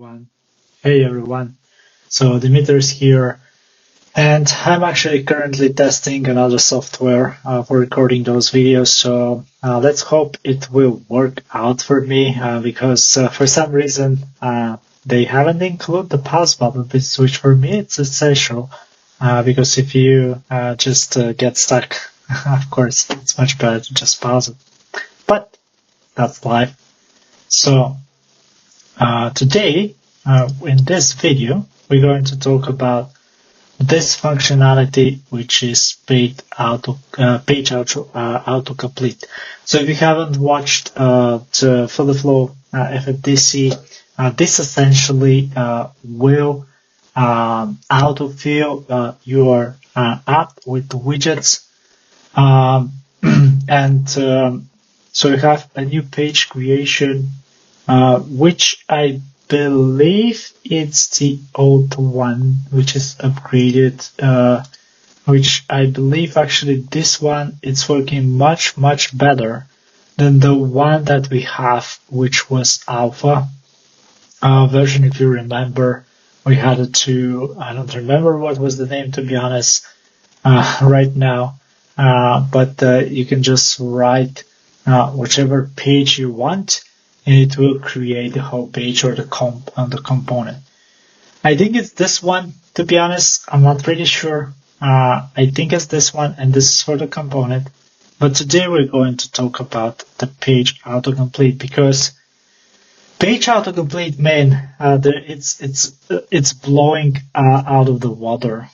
Everyone. Hey everyone. So Dimitri's here, and I'm actually currently testing another software for recording those videos. So let's hope it will work out for me because for some reason they haven't included the pause button, which for me it's essential because if you just get stuck, of course it's much better to just pause it. But that's life. So today, in this video, we're going to talk about this functionality, which is page autocomplete. So if you haven't watched the Flow FFDC, this essentially will autofill your app with widgets, so you have a new page creation. Which I believe it's the old one, which is upgraded, which I believe actually this one is working much better than the one that we have, which was alpha version. If you remember, we had it to, I don't remember what was the name, to be honest, right now, but you can just write whichever page you want, and it will create the whole page or the component. I think it's this one, to be honest. I'm not pretty sure. I think it's this one, and this is for the component. But today we're going to talk about the page autocomplete, because page autocomplete, man, it's blowing out of the water,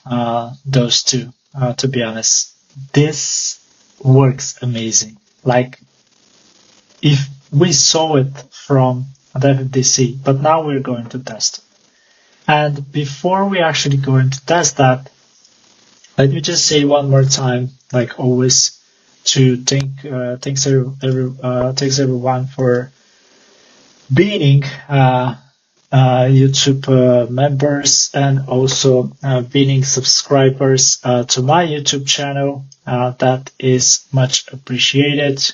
those two, to be honest. This works amazing. Like, if we saw it from the FFDC, but now we're going to test it. And before we actually going to test that, let me just say one more time, like always, to thanks everyone for being YouTube members and also being subscribers to my YouTube channel. That is much appreciated.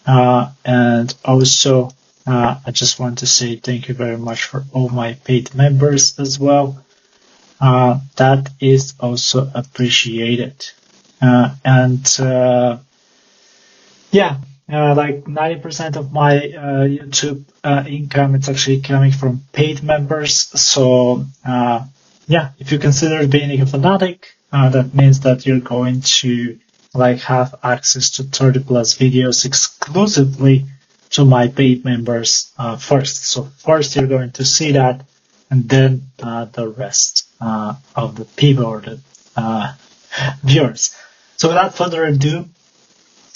And also, I just want to say thank you very much for all my paid members as well. That is also appreciated. Like 90% of my YouTube income, it's actually coming from paid members. So, if you consider being a fanatic, that means that you're going to have access to 30 plus videos exclusively to my paid members first. So first you're going to see that, and then the rest of the people or the viewers. So without further ado,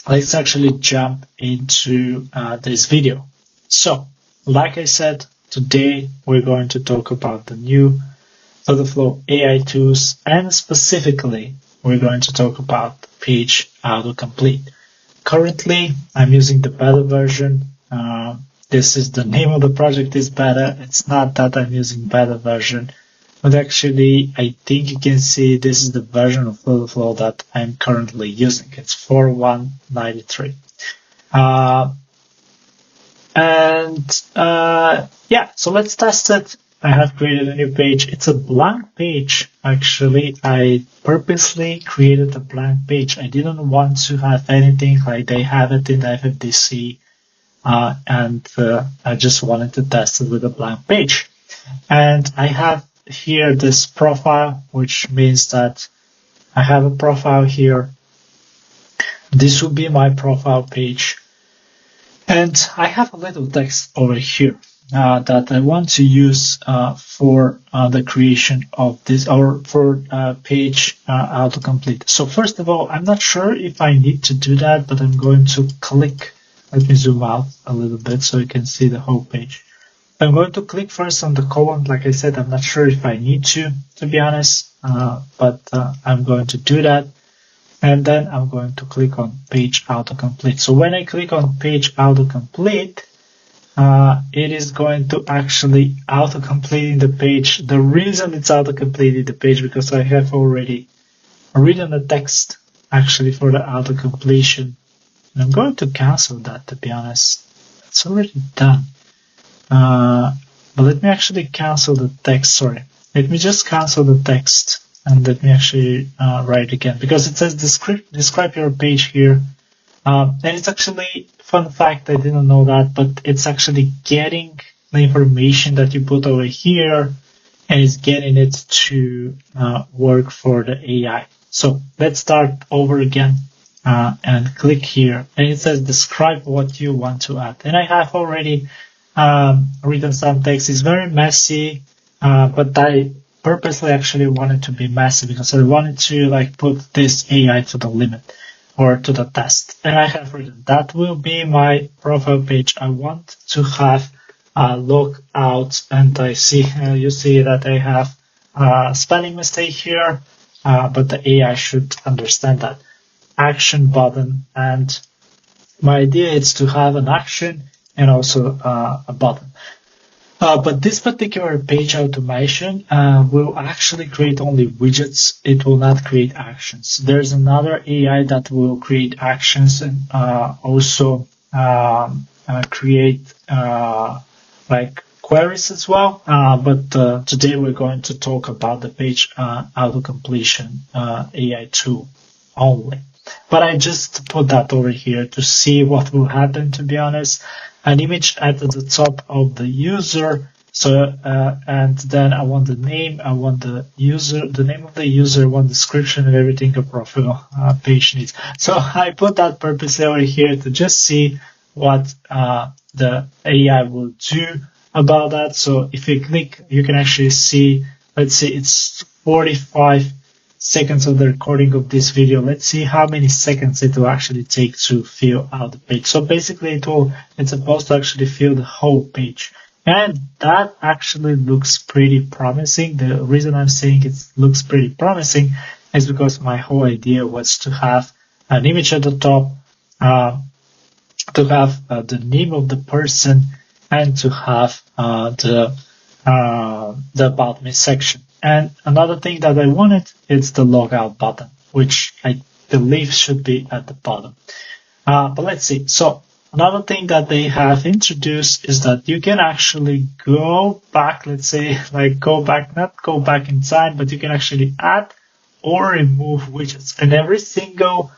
let's actually jump into this video. So, like I said, today we're going to talk about the new Flow AI tools, and specifically we're going to talk about page autocomplete. Currently, I'm using the beta version. This is the name of the project is beta. It's not that I'm using beta version, but actually, I think you can see this is the version of Flow that I'm currently using. It's 4.1.93. So let's test it. I have created a new page. It's a blank page, actually. I purposely created a blank page. I didn't want to have anything like they have it in the FFDC, and I just wanted to test it with a blank page. And I have here this profile, which means that I have a profile here. This will be my profile page. And I have a little text over here that I want to use for the creation of this, or for page autocomplete. So first of all, I'm not sure if I need to do that, but I'm going to click. Let me zoom out a little bit so you can see the whole page. I'm going to click first on the column. Like I said, I'm not sure if I need to be honest, but I'm going to do that. And then I'm going to click on page autocomplete. So when I click on page autocomplete, it is going to actually autocompleting the page. The reason it's autocompleting the page because I have already written the text actually for the autocompletion. And I'm going to cancel that, to be honest. It's already done. But let me actually cancel the text. Sorry. Let me just cancel the text and let me actually write again, because it says describe your page here. And it's actually, fun fact, I didn't know that, but it's actually getting the information that you put over here and it's getting it to work for the AI. So let's start over again and click here. And it says describe what you want to add. And I have already written some text. It's very messy, but I purposely actually wanted to be messy because I wanted to like put this AI to the limit or to the test. And I have written that will be my profile page. I want to have a logout, and I see you see that I have a spelling mistake here, but the AI should understand that. Action button, and my idea is to have an action and also a button. But this particular page automation will actually create only widgets. It will not create actions. There's another AI that will create actions and also create like queries as well. But today we're going to talk about the page auto-completion AI tool only. But I just put that over here to see what will happen, to be honest. An image at the top of the user. So, and then I want the name, I want the user, the name of the user, one description of everything a profile page needs. So I put that purposely over here to just see what the AI will do about that. So if you click, you can actually see, let's say it's 45 seconds of the recording of this video. Let's see how many seconds it will actually take to fill out the page. So basically it's supposed to actually fill the whole page. And that actually looks pretty promising. The reason I'm saying it looks pretty promising is because my whole idea was to have an image at the top, to have the name of the person, and to have the About Me section. And another thing that I wanted is the logout button, which I believe should be at the bottom. But let's see. So another thing that they have introduced is that you can actually go back, let's say, like not go back in time, but you can actually add or remove widgets. And every single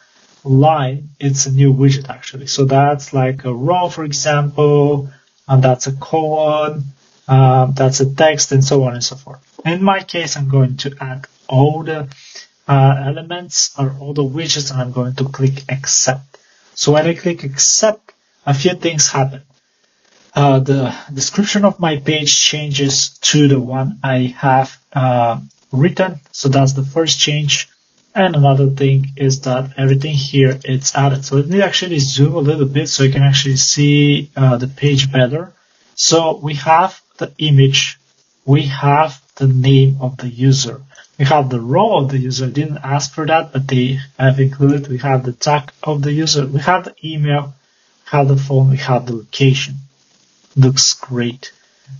line, it's a new widget actually. So that's like a row, for example, and that's a colon, that's a text, and so on and so forth. In my case, I'm going to add all the elements or all the widgets, and I'm going to click accept. So when I click accept, a few things happen. The description of my page changes to the one I have written. So that's the first change. And another thing is that everything here is added. So let me actually zoom a little bit so you can actually see the page better. So we have the image, we have the name of the user, we have the role of the user. I didn't ask for that, but they have included. We have the tag of the user, we have the email, we have the phone, we have the location. Looks great.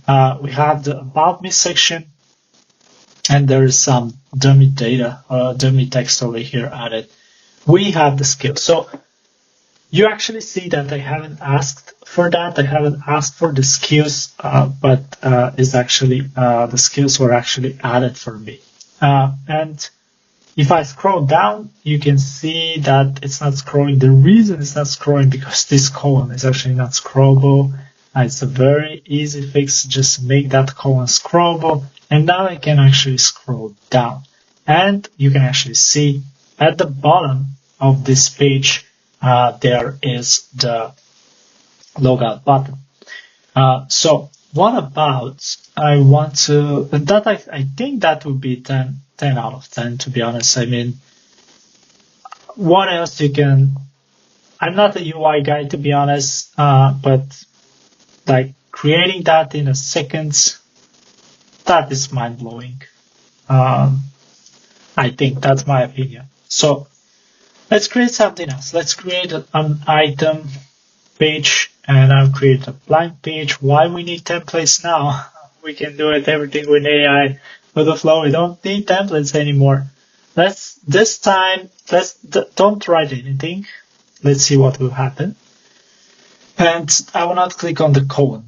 We have the About Me section, and there is some dummy data, dummy text over here added. We have the skills. So you actually see that I haven't asked for that. I haven't asked for the skills, but is actually the skills were actually added for me. And if I scroll down, you can see that it's not scrolling. The reason it's not scrolling because this column is actually not scrollable. It's a very easy fix. Just make that column scrollable. And now I can actually scroll down. And you can actually see at the bottom of this page, there is the logout button. So what about, I want to, that I think that would be 10 out of 10, to be honest. I mean, what else you can, I'm not a UI guy, to be honest, but like creating that in a second, that is mind-blowing. I think that's my opinion. So let's create something else. Let's create an item page, and I'll create a blank page. Why we need templates now? We can do it everything with AI, with the flow. We don't need templates anymore. This time, don't write anything. Let's see what will happen. And I will not click on the colon.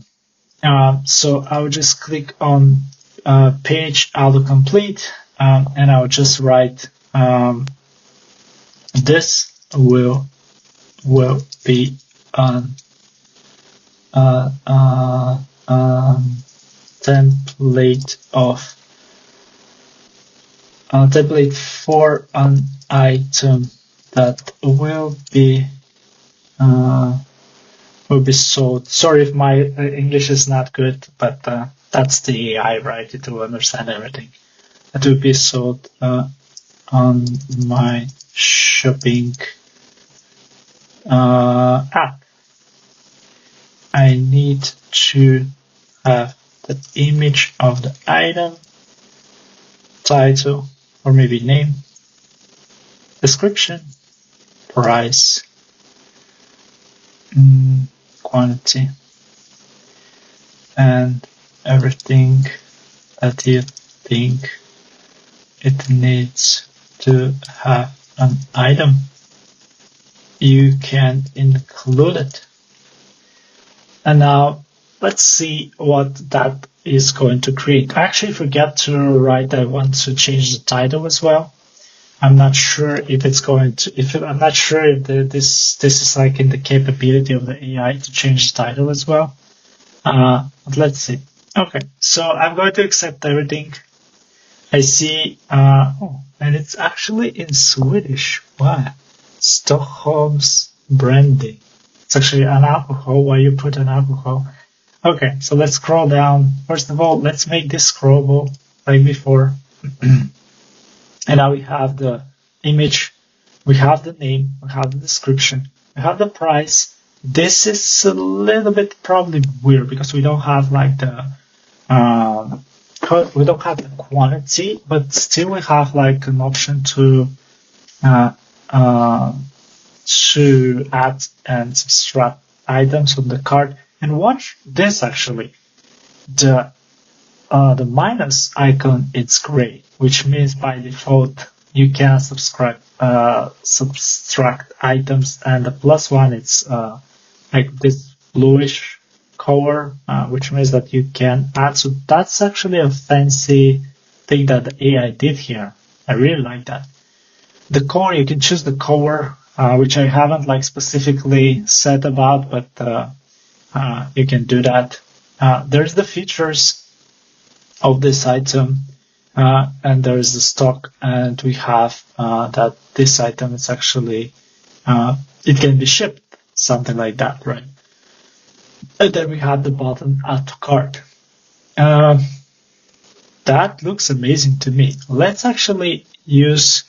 So I will just click on page autocomplete, and I'll just write this will be an template for an item that will be sold. Sorry if my English is not good, but that's the AI, right? It will understand everything. It will be sold on my shopping app. I need to have the image of the item, title, or maybe name, description, price, quantity, and everything that you think it needs to have an item. You can include it. And now let's see what that is going to create. I actually forgot to write that I want to change the title as well. I'm not sure if it's going to, I'm not sure if this is like in the capability of the AI to change the title as well. But let's see. Okay, so I'm going to accept everything. I see, and it's actually in Swedish. Wow. Stockholm's brandy. It's actually an alcohol. Why you put an alcohol? Okay, so let's scroll down. First of all, let's make this scrollable like before. And now we have the image, we have the name, we have the description, we have the price. This is a little bit probably weird because we don't have like the quantity, but still we have like an option to add and subtract items on the cart. And watch this actually. The minus icon, it's gray, which means by default you can subtract items, and the plus one, it's like this bluish color, which means that you can add. So that's actually a fancy thing that the AI did here. I really like that. The color, you can choose the color, which I haven't like specifically said about, but you can do that. There's the features of this item, and there is the stock, and we have that this item is actually it can be shipped, something like that, right? And then we have the button add to cart. That looks amazing to me. Let's actually use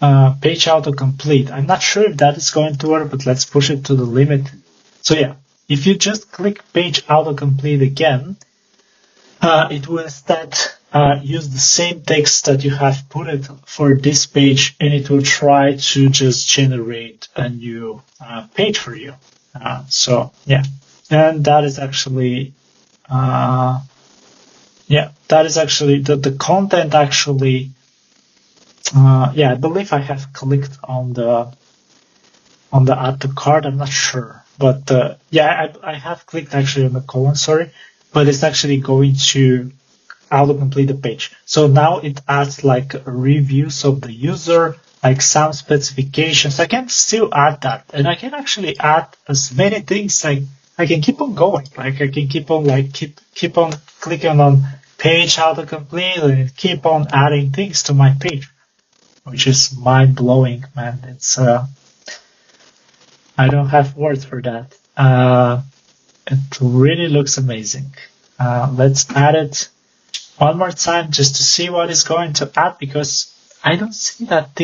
page autocomplete. I'm not sure if that is going to work, but let's push it to the limit. So yeah, if you just click page autocomplete again, it will instead use the same text that you have put it for this page, and it will try to just generate a new page for you. So yeah, and that is actually the content actually. I believe I have clicked on the add to cart. I'm not sure, but I have clicked actually on the colon. Sorry. But it's actually going to autocomplete the page. So now it adds like reviews of the user, like some specifications. I can still add that, and I can actually add as many things. Like I can keep on going. Like I can keep on keep on clicking on page autocomplete and keep on adding things to my page, which is mind blowing, man. It's I don't have words for that. It really looks amazing. Let's add it one more time just to see what it's going to add, because I don't see that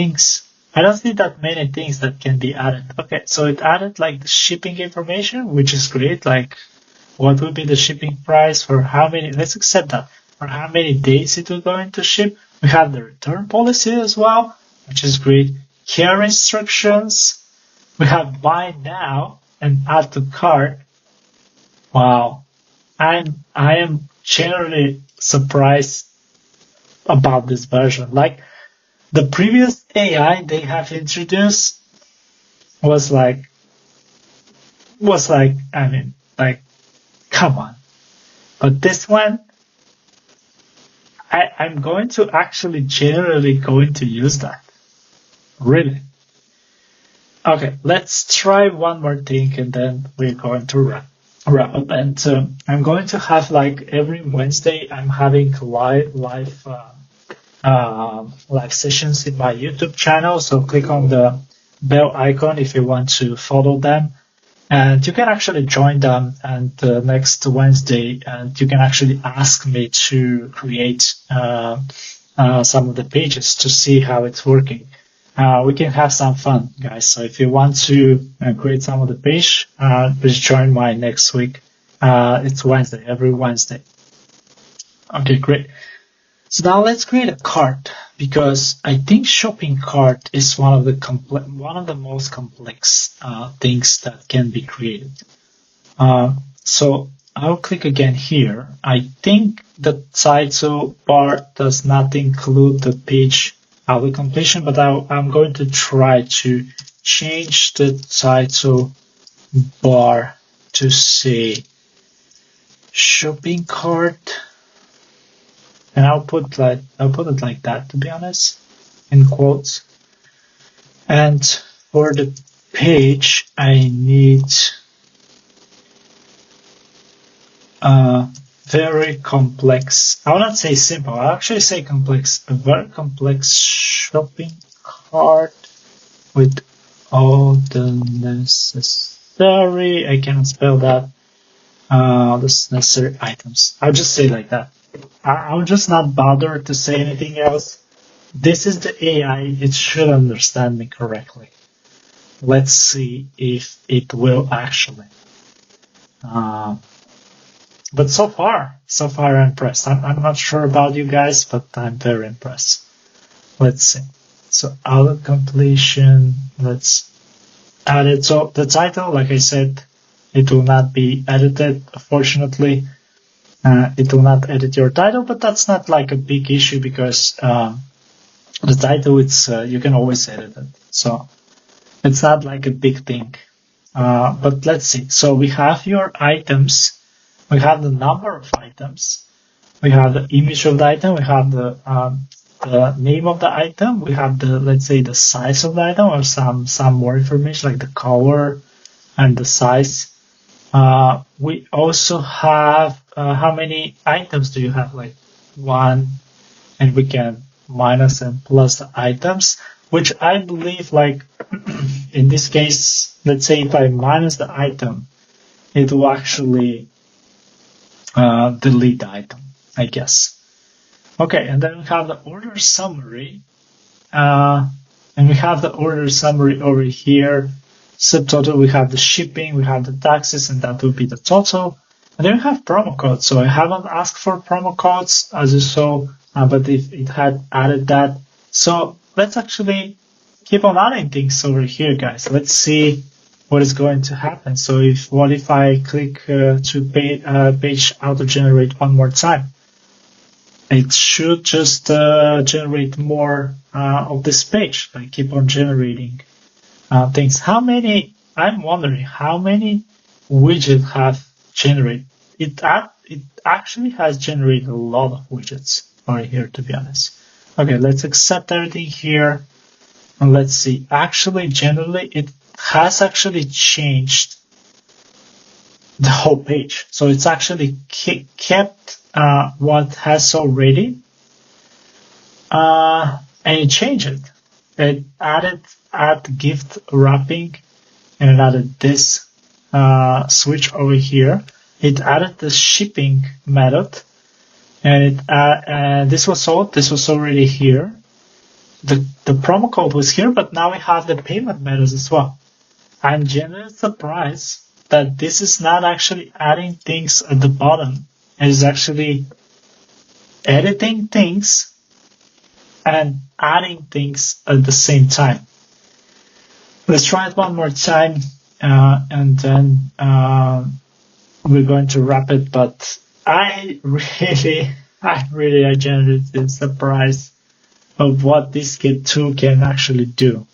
many things that can be added. Okay, so it added like the shipping information, which is great. Like what would be the shipping price, for how many, let's accept that, for how many days it will going to ship. We have the return policy as well, which is great. Care instructions. We have buy now and add to cart. Wow. I am generally surprised about this version. Like the previous AI they have introduced was like, I mean, like, come on. But this one, I'm going to actually generally going to use that. Really. Okay, let's try one more thing and then we're going to wrap up. And I'm going to have like every Wednesday, I'm having live sessions in my YouTube channel. So click on the bell icon if you want to follow them. And you can actually join them and next Wednesday, and you can actually ask me to create some of the pages to see how it's working. We can have some fun, guys. So if you want to create some of the page, please join my next week. It's Wednesday, every Wednesday. Okay, great. So now let's create a cart, because I think shopping cart is one of the most complex things that can be created. So I'll click again here. I think the title bar does not include the page auto completion, but I'm going to try to change the title bar to say shopping cart. And I'll put it like that, to be honest, in quotes. And for the page, I need very complex. I will not say simple. I'll actually say complex. A very complex shopping cart with all the necessary. I cannot spell that. The necessary items. I'll just say like that. I'll just not bother to say anything else. This is the AI. It should understand me correctly. Let's see if it will actually. But so far I'm impressed. I'm not sure about you guys, but I'm very impressed. Let's see. So auto completion. Let's add it. So the title, like I said, it will not be edited, unfortunately. It will not edit your title, but that's not like a big issue because the title, it's you can always edit it. So it's not like a big thing. But let's see. So we have your items. We have the number of items. We have the image of the item. We have the name of the item. We have the, let's say, the size of the item, or some more information like the color and the size. We also have how many items do you have? Like 1, and we can minus and plus the items, which I believe, like in this case, let's say if I minus the item, it will actually delete the item, I guess. Okay, and then we have the order summary, and we have the order summary over here. Subtotal, we have the shipping, we have the taxes, and that will be the total. And then we have promo codes. So I haven't asked for promo codes, as you saw, but it had added that. So let's actually keep on adding things over here, guys. Let's see what is going to happen. So what if I click to page auto generate one more time? It should just generate more of this page. Like keep on generating things. I'm wondering how many widgets have generated. It actually has generated a lot of widgets over here, to be honest. Okay, let's accept everything here. And let's see. Actually, generally, it has actually changed the whole page. So it's actually kept what has already, and it changed it. It added gift wrapping, and it added this switch over here. It added the shipping method, and this was already here. The promo code was here, but now we have the payment methods as well. I'm genuinely surprised that this is not actually adding things at the bottom. It is actually editing things and adding things at the same time. Let's try it one more time, and then we're going to wrap it. But I genuinely surprised of what this Git tool can actually do.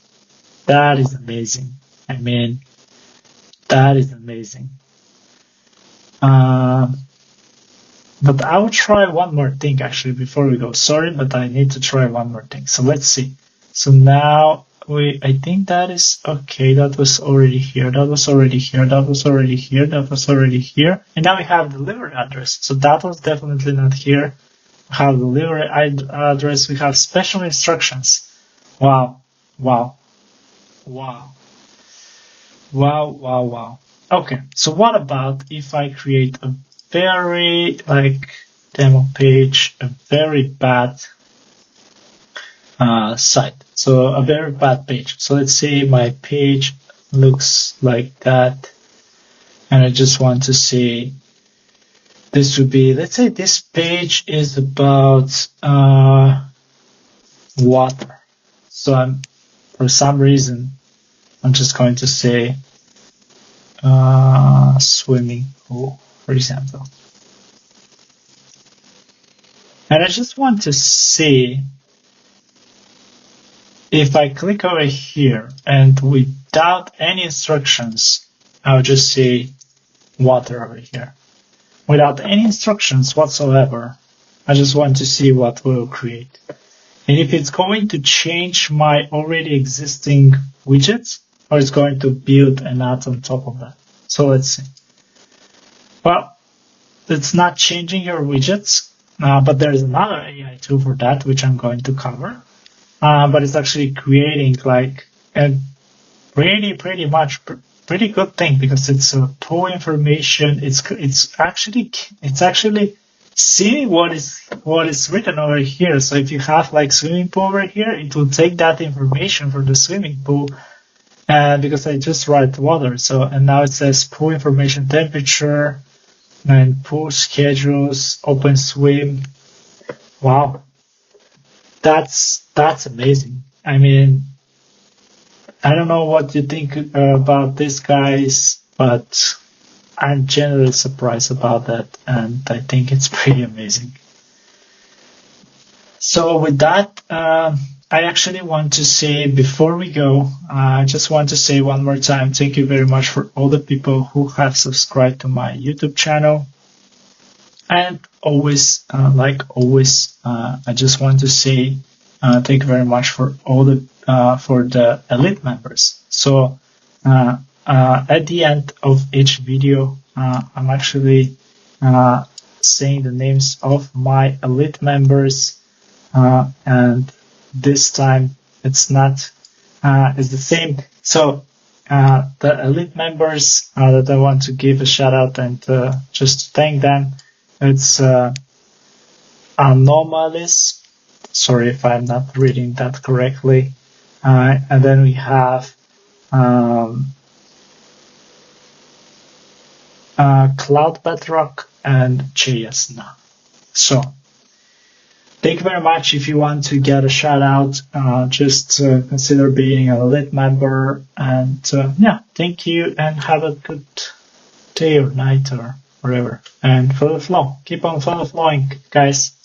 That is amazing. I mean, that is amazing. But I will try one more thing actually before we go. Sorry, but I need to try one more thing. So let's see. So now I think that is okay. That was already here. That was already here. That was already here. That was already here. And now we have delivery address. So that was definitely not here. We have delivery address. We have special instructions. Wow. Wow. Wow. Wow. Wow. Wow. Okay. So what about if I create a very demo page, a very bad site. So a very bad page. So let's say my page looks like that. And I just want to say this would be, let's say this page is about water. So for some reason, I'm just going to say swimming pool, for example. And I just want to see if I click over here and without any instructions, I'll just say water over here. Without any instructions whatsoever, I just want to see what we'll create. And if it's going to change my already existing widgets, or it's going to build an add on top of that. So let's see. Well, it's not changing your widgets, but there's another AI tool for that, which I'm going to cover. But it's actually creating like a pretty good thing because it's pull information. It's actually seeing what is written over here. So if you have like swimming pool over here, it will take that information for the swimming pool. Because I just write water. So, and now it says pool information, temperature, and pool schedules, open swim. Wow. That's amazing. I mean, I don't know what you think about this, guys, but I'm generally surprised about that, and I think it's pretty amazing. So with that, I actually want to say before we go, I just want to say one more time, thank you very much for all the people who have subscribed to my YouTube channel. And always, I just want to say thank you very much for all for the elite members. So at the end of each video, I'm actually saying the names of my elite members, and this time it's not it's the same. So the elite members that I want to give a shout out and just thank them. It's Anomalous. Sorry if I'm not reading that correctly. And then we have Cloud Bedrock and Chayasna. So thank you very much. If you want to get a shout out, just consider being an elite member. And yeah, thank you and have a good day or night or whatever. And follow the flow. Keep on follow flowing, guys.